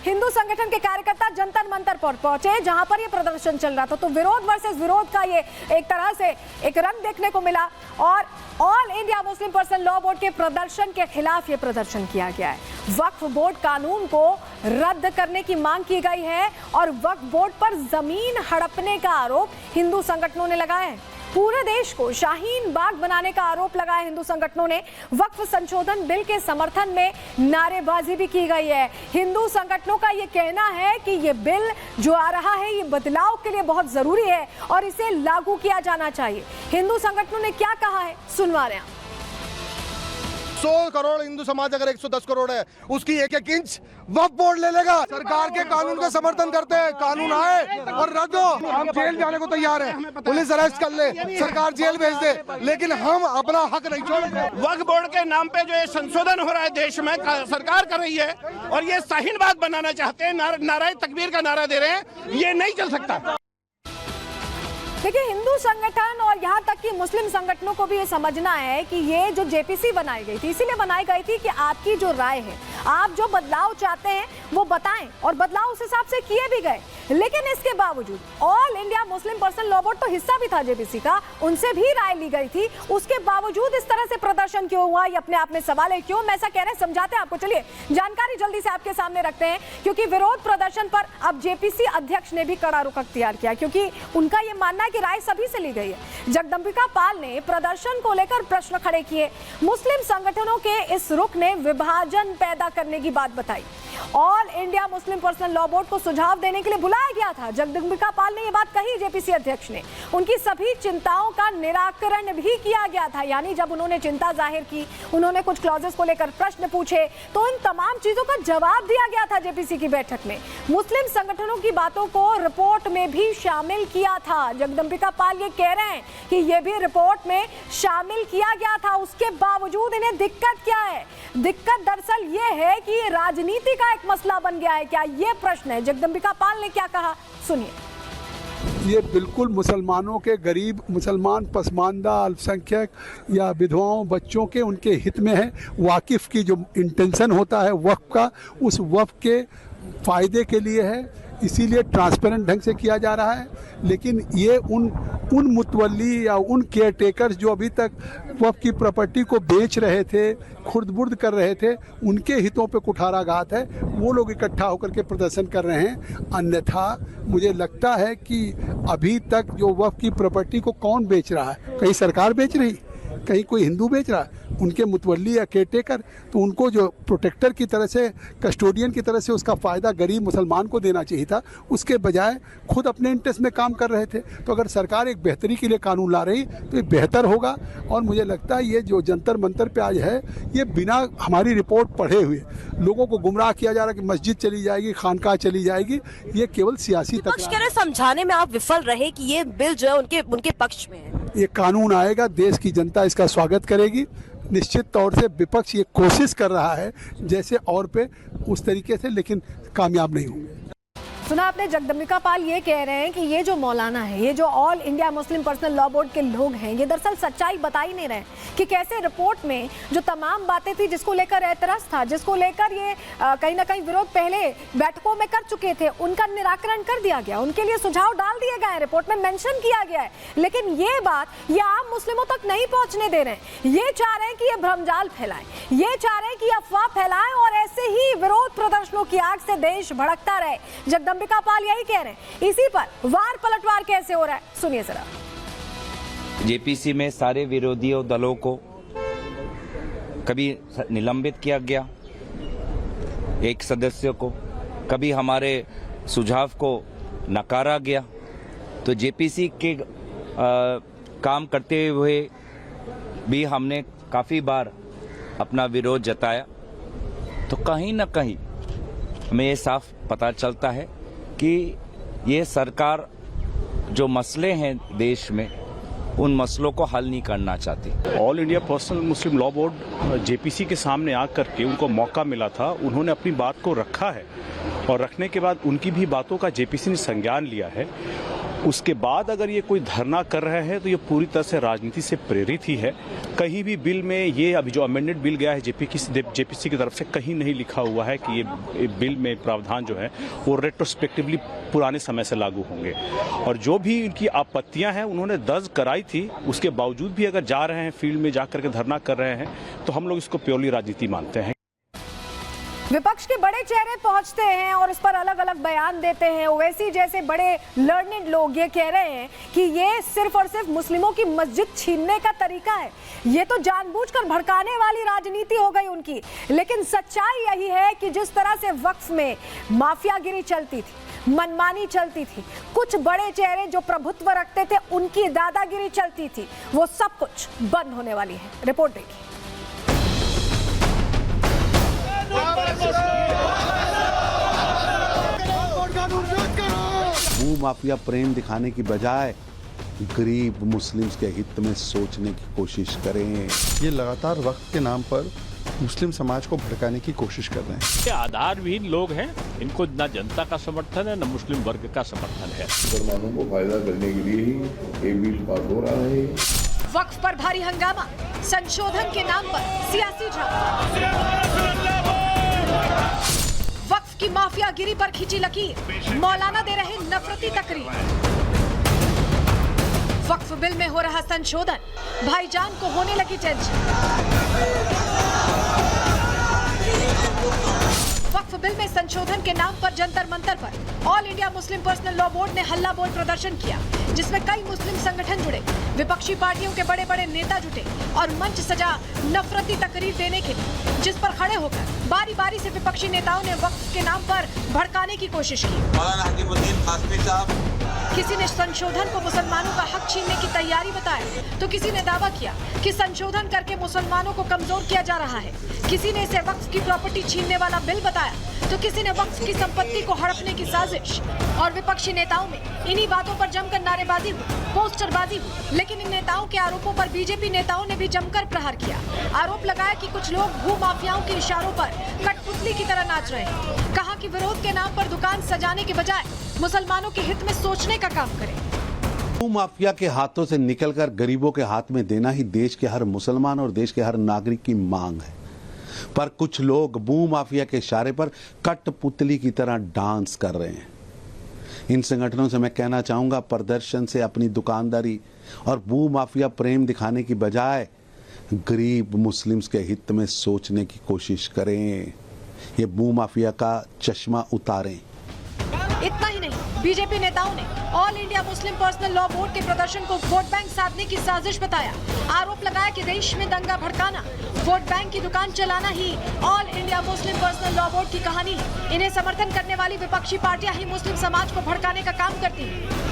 हिंदू संगठन के कार्यकर्ता जंतर मंतर पर पहुंचे जहां पर ये प्रदर्शन चल रहा था। तो विरोध वर्सेस विरोध का ये एक तरह से एक रंग देखने को मिला और all India Muslim Personal Law board के प्रदर्शन के खिलाफ ये प्रदर्शन किया गया है। वक्फ बोर्ड कानून को रद्द करने की मांग की गई है और वक्फ बोर्ड पर जमीन हड़पने का आरोप हिंदू संगठनों ने लगाया है। पूरे देश को शाहीन बाग बनाने का आरोप लगाया हिंदू संगठनों ने। वक्फ संशोधन बिल के समर्थन में नारेबाजी भी की गई है। हिंदू संगठनों का ये कहना है कि ये बिल जो आ रहा है ये बदलाव के लिए बहुत जरूरी है और इसे लागू किया जाना चाहिए। हिंदू संगठनों ने क्या कहा है सुनवा रहे हैं। 100 करोड़ हिंदू समाज अगर 110 करोड़ है, उसकी एक एक इंच वक्फ बोर्ड ले लेगा। सरकार के कानून का समर्थन करते हैं, कानून आए और रद्द हो। हम जेल जाने को तैयार हैं, पुलिस अरेस्ट कर ले, सरकार जेल भेज दे, लेकिन हम अपना हक नहीं छोड़ेंगे। वक्फ बोर्ड के नाम पे जो ये संशोधन हो रहा है देश में, सरकार कर रही है और ये शाहीन बाग बनाना चाहते हैं, नाराए तकबीर का नारा दे रहे हैं, ये नहीं चल सकता। देखिए, हिंदू संगठन और यहाँ तक कि मुस्लिम संगठनों को भी ये समझना है कि ये जो जेपीसी बनाई गई थी इसीलिए बनाई गई थी कि आपकी जो राय है, आप जो बदलाव चाहते हैं वो बताएं और बदलाव उस हिसाब से किए भी गए। लेकिन इसके बावजूद all India Muslim Personal Law board तो हिस्सा भी था जेपीसी का, उनसे भी राय ली गई थी। उसके बावजूद इस तरह से प्रदर्शन क्यों हुआ, ये अपने आप में सवाल है। क्यों मैं ऐसा कह रहे हैं, समझाते हैं आपको। चलिए जानकारी जल्दी से आपके सामने रखते हैं, क्योंकि विरोध प्रदर्शन पर अब जेपीसी अध्यक्ष ने भी कड़ा रुख अख्तियार किया, क्योंकि उनका ये मानना है कि राय सभी से ली गई है। जगदंबिका पाल ने प्रदर्शन को लेकर प्रश्न खड़े किए। मुस्लिम संगठनों के इस रुख ने विभाजन पैदा करने की बात बताई। All India Muslim Personal Law board को सुझाव देने के लिए बुलाया गया था। जगदंबिका पाल ने यह बात कही जेपीसी अध्यक्ष ने। उनकी सभी चिंताओं का निराकरण भी किया गया था, यानी जब उन्होंने चिंता जाहिर की, उन्होंने कुछ क्लॉजेस को लेकर प्रश्न पूछे, तो इन तमाम चीजों का जवाब दिया गया था जेपीसी की बैठक में। मुस्लिम संगठनों की बातों को रिपोर्ट में भी शामिल किया था। जगदंबिका पाल ये कह रहे हैं कि यह भी रिपोर्ट में शामिल किया गया था। उसके बावजूद इन्हें दिक्कत क्या है? दिक्कत दरअसल ये है कि ये राजनीति का एक मसला बन गया है क्या, ये प्रश्न है। जगदंबिका पाल ने क्या कहा, सुनिए। ये बिल्कुल मुसलमानों के, गरीब मुसलमान, पसमानदा, अल्पसंख्यक या विधवाओं, बच्चों के, उनके हित में है। वाकिफ की जो इंटेंशन होता है वक्फ का, उस वक्फ के फायदे के लिए है, इसीलिए ट्रांसपेरेंट ढंग से किया जा रहा है। लेकिन ये उन मुतवल्ली या उन केयर टेकर्स जो अभी तक वक्फ की प्रॉपर्टी को बेच रहे थे, खुर्द-बुर्द कर रहे थे, उनके हितों पे कुठाराघात है। वो लोग इकट्ठा होकर के प्रदर्शन कर रहे हैं। अन्यथा मुझे लगता है कि अभी तक जो वक्फ की प्रॉपर्टी को कौन बेच रहा है, कहीं सरकार बेच रही, कहीं कोई हिंदू बेच रहा है, उनके मुतवल्ली या केयरटेकर, तो उनको जो प्रोटेक्टर की तरह से, कस्टोडियन की तरह से उसका फ़ायदा गरीब मुसलमान को देना चाहिए था, उसके बजाय खुद अपने इंटरेस्ट में काम कर रहे थे। तो अगर सरकार एक बेहतरी के लिए कानून ला रही तो ये बेहतर होगा। और मुझे लगता है ये जो जंतर मंतर पे आज है, ये बिना हमारी रिपोर्ट पढ़े हुए लोगों को गुमराह किया जा रहा है कि मस्जिद चली जाएगी, खानकाह चली जाएगी, ये केवल सियासी तकरार। समझाने में आप विफल रहे कि ये बिल जो है उनके पक्ष में है। ये कानून आएगा, देश की जनता इसका स्वागत करेगी। निश्चित तौर से विपक्ष ये कोशिश कर रहा है जैसे और पे उस तरीके से, लेकिन कामयाब नहीं होंगे। सुना आपने, जगदंबिका पाल ये कह रहे हैं कि ये जो मौलाना है, ये जो all India Muslim Personal Law board के लोग हैं, ये दरअसल सच्चाई बता ही नहीं रहे कि कैसे रिपोर्ट में जो तमाम बातें थी जिसको लेकर एतराज था, जिसको लेकर ये कहीं ना कहीं विरोध पहले बैठकों में कर चुके थे, उनका निराकरण कर दिया गया, उनके लिए सुझाव डाल दिए गए, रिपोर्ट में मेंशन किया गया है। लेकिन ये बात ये आम मुस्लिमों तक नहीं पहुंचने दे रहे हैं। ये चाह रहे हैं कि ये भ्रमजाल फैलाएं, ये चाह रहे हैं कि अफवाह फैलाएं और ऐसे ही विरोध प्रदर्शनों की आग से देश भड़कता रहे। जगदंबिका पाल यही कह रहे हैं। इसी पर वार पलटवार कैसे हो रहा है, सुनिए जरा। जेपीसी में सारे विरोधी दलों को कभी निलंबित किया गया, एक सदस्य को, कभी हमारे सुझाव को नकारा गया। तो जेपीसी के काम करते हुए भी हमने काफ़ी बार अपना विरोध जताया। तो कहीं ना कहीं हमें ये साफ पता चलता है कि ये सरकार जो मसले हैं देश में, उन मसलों को हल नहीं करना चाहती। ऑल इंडिया पर्सनल मुस्लिम लॉ बोर्ड जेपीसी के सामने आकर के उनको मौका मिला था, उन्होंने अपनी बात को रखा है और रखने के बाद उनकी भी बातों का जेपीसी ने संज्ञान लिया है उसके बाद अगर ये कोई धरना कर रहे हैं तो ये पूरी तरह से राजनीति से प्रेरित ही है। कहीं भी बिल में ये अभी जो अमेंडेड बिल गया है जेपीसी की तरफ से कहीं नहीं लिखा हुआ है कि ये बिल में प्रावधान जो है वो रेट्रोस्पेक्टिवली पुराने समय से लागू होंगे। और जो भी इनकी आपत्तियां हैं उन्होंने दर्ज कराई थी, उसके बावजूद भी अगर जा रहे हैं फील्ड में जाकर के धरना कर रहे हैं तो हम लोग इसको प्योरली राजनीति मानते हैं। विपक्ष के बड़े चेहरे पहुंचते हैं और इस पर अलग अलग बयान देते हैं। ओवैसी जैसे बड़े लर्निड लोग ये कह रहे हैं कि ये सिर्फ और सिर्फ मुस्लिमों की मस्जिद छीनने का तरीका है, ये तो जानबूझकर भड़काने वाली राजनीति हो गई उनकी। लेकिन सच्चाई यही है कि जिस तरह से वक्फ में माफियागिरी चलती थी, मनमानी चलती थी, कुछ बड़े चेहरे जो प्रभुत्व रखते थे उनकी दादागिरी चलती थी, वो सब कुछ बंद होने वाली है। रिपोर्ट देखिए। भूमाफिया प्रेम दिखाने की बजाय गरीब मुस्लिम्स के हित में सोचने की कोशिश करें। ये लगातार वक्त के नाम पर मुस्लिम समाज को भड़काने की कोशिश कर रहे हैं। ये आधारविहीन लोग हैं, इनको न जनता का समर्थन है न मुस्लिम वर्ग का समर्थन है। मुसलमानों को फायदा करने के लिए ही ये बिल पास हो रहा है। वक्फ पर भारी हंगामा, संशोधन के नाम पर सियासी ड्रामा। वक्फ की माफियागिरी पर खींची लकीर, मौलाना दे रहे नफरती तकरीर। वक्फ बिल में हो रहा संशोधन, भाईजान को होने लगी टेंशन। वक्फ बिल में संशोधन के नाम पर जंतर मंतर पर all India Muslim Personal Law board ने हल्ला बोल प्रदर्शन किया, जिसमें कई मुस्लिम संगठन जुड़े, विपक्षी पार्टियों के बड़े बड़े नेता जुटे और मंच सजा नफरती तकरीर देने के लिए, जिस पर खड़े होकर बारी बारी से विपक्षी नेताओं ने वक्फ के नाम पर भड़काने की कोशिश की। किसी ने संशोधन को मुसलमानों का हक छीनने की तैयारी बताया, तो किसी ने दावा किया कि संशोधन करके मुसलमानों को कमजोर किया जा रहा है। किसी ने इसे वक्फ की प्रॉपर्टी छीनने वाला बिल बताया, तो किसी ने वक्फ की संपत्ति को हड़पने की साजिश। और विपक्षी नेताओं में इन्हीं बातों पर जमकर नारेबाजी हुई, पोस्टरबाजी हुई। लेकिन इन नेताओं के आरोपों पर बीजेपी नेताओं ने भी जमकर प्रहार किया। आरोप लगाया कि कुछ लोग भू माफियाओं के इशारों पर कठपुतली की तरह नाच रहे हैं। कहा कि विरोध के नाम पर दुकान सजाने के बजाय मुसलमानों के हित में सोचने का काम करें। भूमाफिया के हाथों से निकलकर गरीबों के हाथ में देना ही देश के हर मुसलमान और देश के हर नागरिक की मांग है। पर कुछ लोग भूमाफिया के इशारे पर कठपुतली की तरह डांस कर रहे हैं। इन संगठनों से मैं कहना चाहूंगा, प्रदर्शन से अपनी दुकानदारी और भूमाफिया प्रेम दिखाने की बजाय गरीब मुस्लिम्स के हित में सोचने की कोशिश करें। ये भूमाफिया का चश्मा उतारें। इतना ही नहीं, बीजेपी नेताओं ने all India Muslim Personal Law board के प्रदर्शन को वोट बैंक साधने की साजिश बताया। आरोप लगाया कि देश में दंगा भड़काना, वोट बैंक की दुकान चलाना ही All India Muslim Personal Law Board की कहानी है। इन्हें समर्थन करने वाली विपक्षी पार्टियां ही मुस्लिम समाज को भड़काने का काम करती हैं।